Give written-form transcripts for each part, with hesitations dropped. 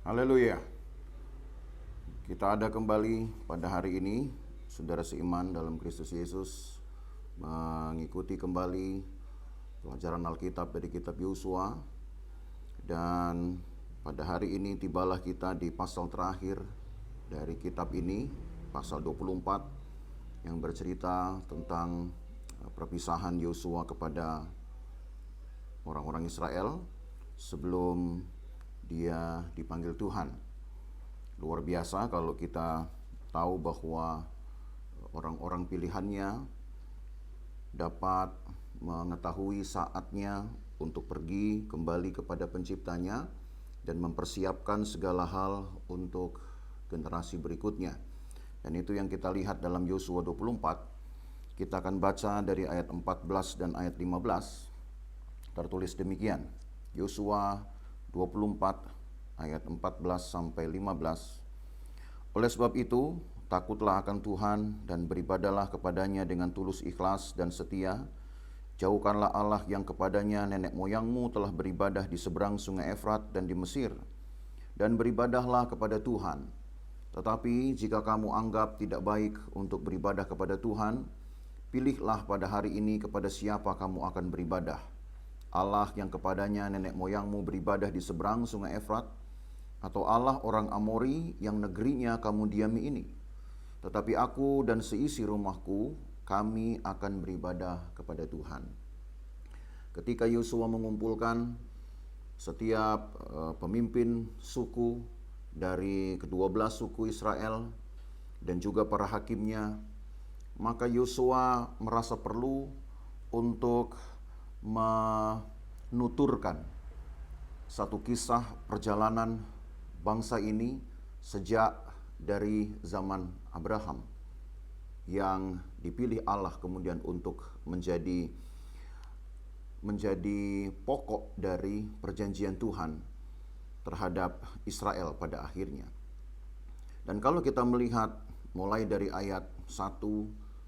Haleluya. Kita ada kembali pada hari ini, saudara seiman dalam Kristus Yesus, mengikuti kembali pelajaran Alkitab dari kitab Yosua. Dan pada hari ini tibalah kita di pasal terakhir dari kitab ini, pasal 24, yang bercerita tentang perpisahan Yosua kepada orang-orang Israel sebelum dia dipanggil Tuhan. Luar biasa kalau kita tahu bahwa orang-orang pilihannya dapat mengetahui saatnya untuk pergi kembali kepada penciptanya dan mempersiapkan segala hal untuk generasi berikutnya. Dan itu yang kita lihat dalam Yosua 24. Kita akan baca dari ayat 14 dan ayat 15. Tertulis demikian. Yosua 24 ayat 14 sampai 15. Oleh sebab itu, takutlah akan Tuhan dan beribadahlah kepadanya dengan tulus ikhlas dan setia. Jauhkanlah Allah yang kepadanya nenek moyangmu telah beribadah di seberang sungai Efrat dan di Mesir. Dan beribadahlah kepada Tuhan. Tetapi jika kamu anggap tidak baik untuk beribadah kepada Tuhan, pilihlah pada hari ini kepada siapa kamu akan beribadah. Allah yang kepadanya nenek moyangmu beribadah di seberang sungai Efrat, atau Allah orang Amori yang negerinya kamu diami ini. Tetapi aku dan seisi rumahku, kami akan beribadah kepada Tuhan. Ketika Yosua mengumpulkan setiap pemimpin suku dari ke-12 suku Israel dan juga para hakimnya, maka Yosua merasa perlu untuk menuturkan satu kisah perjalanan bangsa ini sejak dari zaman Abraham yang dipilih Allah kemudian untuk menjadi pokok dari perjanjian Tuhan terhadap Israel pada akhirnya. Dan kalau kita melihat mulai dari ayat 1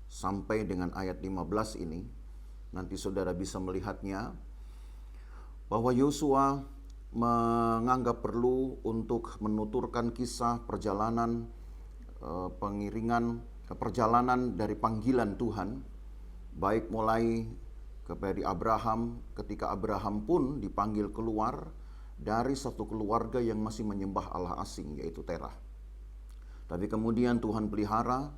sampai dengan ayat 15 ini, nanti saudara bisa melihatnya bahwa Yosua menganggap perlu untuk menuturkan kisah perjalanan perjalanan dari panggilan Tuhan, baik mulai dari Abraham, ketika Abraham pun dipanggil keluar dari satu keluarga yang masih menyembah Allah asing, yaitu Terah. Tapi kemudian Tuhan pelihara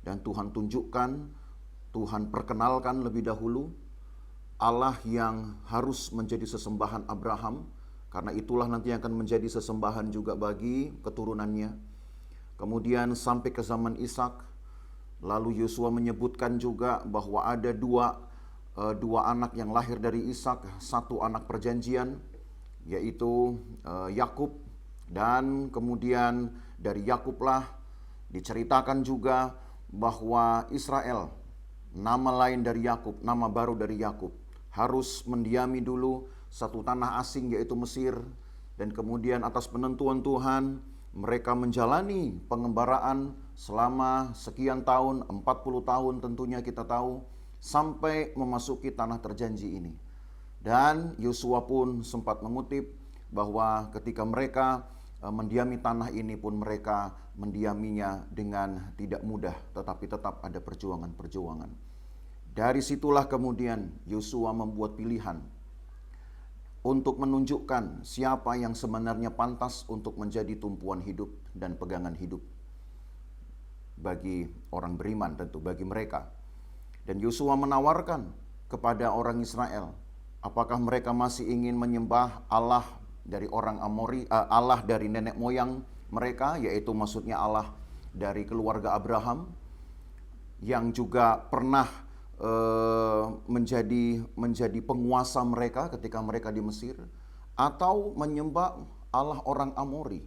dan Tuhan tunjukkan, Tuhan perkenalkan lebih dahulu Allah yang harus menjadi sesembahan Abraham, karena itulah nanti akan menjadi sesembahan juga bagi keturunannya. Kemudian sampai ke zaman Ishak, lalu Yosua menyebutkan juga bahwa ada dua anak yang lahir dari Ishak, satu anak perjanjian, yaitu Yakub, dan kemudian dari Yakublah diceritakan juga bahwa Israel, nama lain dari Yakub, nama baru dari Yakub, harus mendiami dulu satu tanah asing yaitu Mesir, dan kemudian atas penentuan Tuhan mereka menjalani pengembaraan selama sekian tahun, 40 tahun tentunya kita tahu, sampai memasuki tanah terjanji ini. Dan Yosua pun sempat mengutip bahwa ketika mereka mendiami tanah ini pun mereka mendiaminya dengan tidak mudah, tetapi tetap ada perjuangan-perjuangan. Dari situlah kemudian Yosua membuat pilihan untuk menunjukkan siapa yang sebenarnya pantas untuk menjadi tumpuan hidup dan pegangan hidup bagi orang beriman, tentu bagi mereka. Dan Yosua menawarkan kepada orang Israel, apakah mereka masih ingin menyembah Allah dari orang Amori, Allah dari nenek moyang mereka, yaitu maksudnya Allah dari keluarga Abraham, yang juga pernah menjadi penguasa mereka ketika mereka di Mesir, atau menyembah Allah orang Amori,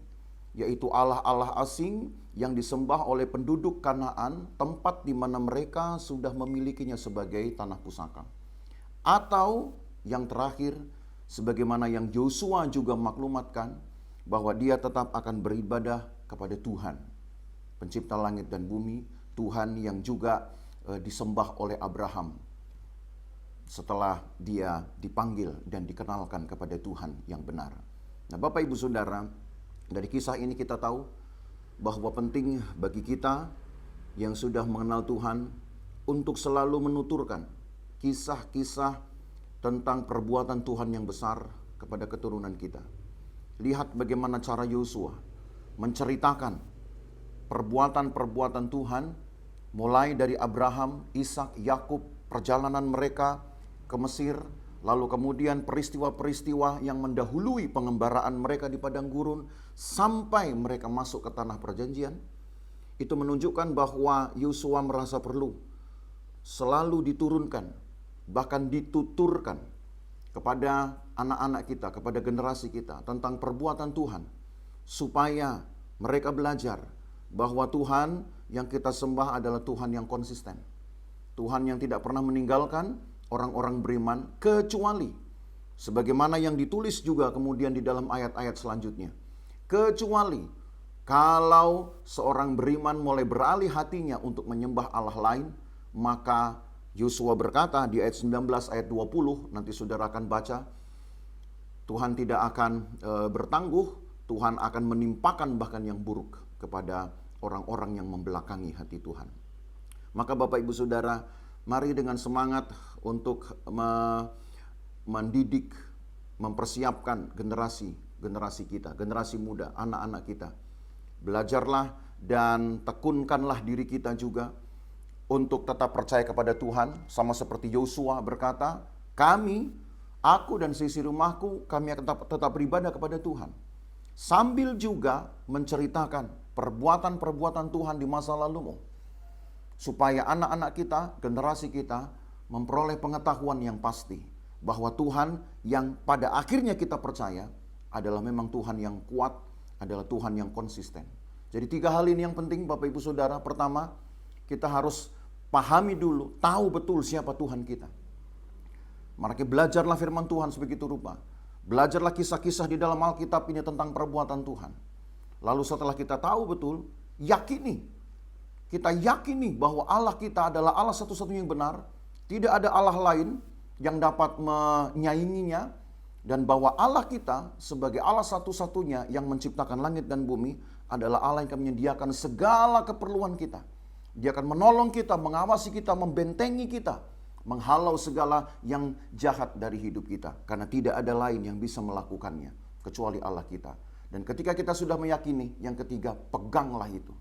yaitu Allah-Allah asing yang disembah oleh penduduk Kanaan, tempat di mana mereka sudah memilikinya sebagai tanah pusaka. Atau yang terakhir, sebagaimana yang Yosua juga maklumatkan, bahwa dia tetap akan beribadah kepada Tuhan, pencipta langit dan bumi, Tuhan yang juga disembah oleh Abraham setelah dia dipanggil dan dikenalkan kepada Tuhan yang benar. Nah, Bapak Ibu Saudara, Dari kisah ini kita tahu bahwa penting bagi kita yang sudah mengenal Tuhan untuk selalu menuturkan kisah-kisah tentang perbuatan Tuhan yang besar kepada keturunan kita. Lihat bagaimana cara Yosua menceritakan perbuatan-perbuatan Tuhan mulai dari Abraham, Ishak, Yakub, perjalanan mereka ke Mesir, lalu kemudian peristiwa-peristiwa yang mendahului pengembaraan mereka di padang gurun sampai mereka masuk ke tanah perjanjian. Itu menunjukkan bahwa Yosua merasa perlu selalu diturunkan, bahkan dituturkan kepada anak-anak kita, kepada generasi kita tentang perbuatan Tuhan, supaya mereka belajar bahwa Tuhan yang kita sembah adalah Tuhan yang konsisten, Tuhan yang tidak pernah meninggalkan orang-orang beriman, kecuali sebagaimana yang ditulis juga kemudian di dalam ayat-ayat selanjutnya, kecuali kalau seorang beriman mulai beralih hatinya untuk menyembah Allah lain, maka Yosua berkata di ayat 19, ayat 20, nanti saudara akan baca, Tuhan tidak akan bertangguh, Tuhan akan menimpakan bahkan yang buruk kepada orang-orang yang membelakangi hati Tuhan. Maka Bapak Ibu Saudara, mari dengan semangat untuk mendidik, mempersiapkan generasi kita, generasi muda, anak-anak kita. Belajarlah dan tekunkanlah diri kita juga untuk tetap percaya kepada Tuhan, sama seperti Yosua berkata, aku dan seisi rumahku, kami akan tetap beribadah kepada Tuhan. Sambil juga menceritakan perbuatan-perbuatan Tuhan di masa lalumu, supaya anak-anak kita, generasi kita, memperoleh pengetahuan yang pasti bahwa Tuhan yang pada akhirnya kita percaya adalah memang Tuhan yang kuat, adalah Tuhan yang konsisten. Jadi 3 hal ini yang penting Bapak Ibu Saudara. Pertama, kita harus pahami dulu, tahu betul siapa Tuhan kita. Maka belajarlah firman Tuhan sebegitu rupa. Belajarlah kisah-kisah di dalam Alkitab ini tentang perbuatan Tuhan. Lalu setelah kita tahu betul, kita yakini bahwa Allah kita adalah Allah satu-satunya yang benar. Tidak ada Allah lain yang dapat menyainginya. Dan bahwa Allah kita sebagai Allah satu-satunya yang menciptakan langit dan bumi adalah Allah yang akan menyediakan segala keperluan kita. Dia akan menolong kita, mengawasi kita, membentengi kita, menghalau segala yang jahat dari hidup kita. Karena tidak ada lain yang bisa melakukannya kecuali Allah kita. Dan ketika kita sudah meyakini, yang ketiga, peganglah itu.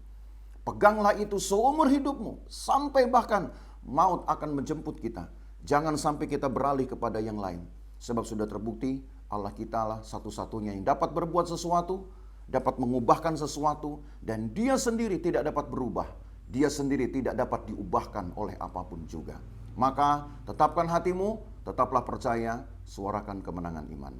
Peganglah itu seumur hidupmu, sampai bahkan maut akan menjemput kita. Jangan sampai kita beralih kepada yang lain. Sebab sudah terbukti Allah kita lah satu-satunya yang dapat berbuat sesuatu, dapat mengubahkan sesuatu, dan Dia sendiri tidak dapat berubah. Dia sendiri tidak dapat diubahkan oleh apapun juga. Maka tetapkan hatimu, tetaplah percaya, suarakan kemenangan iman.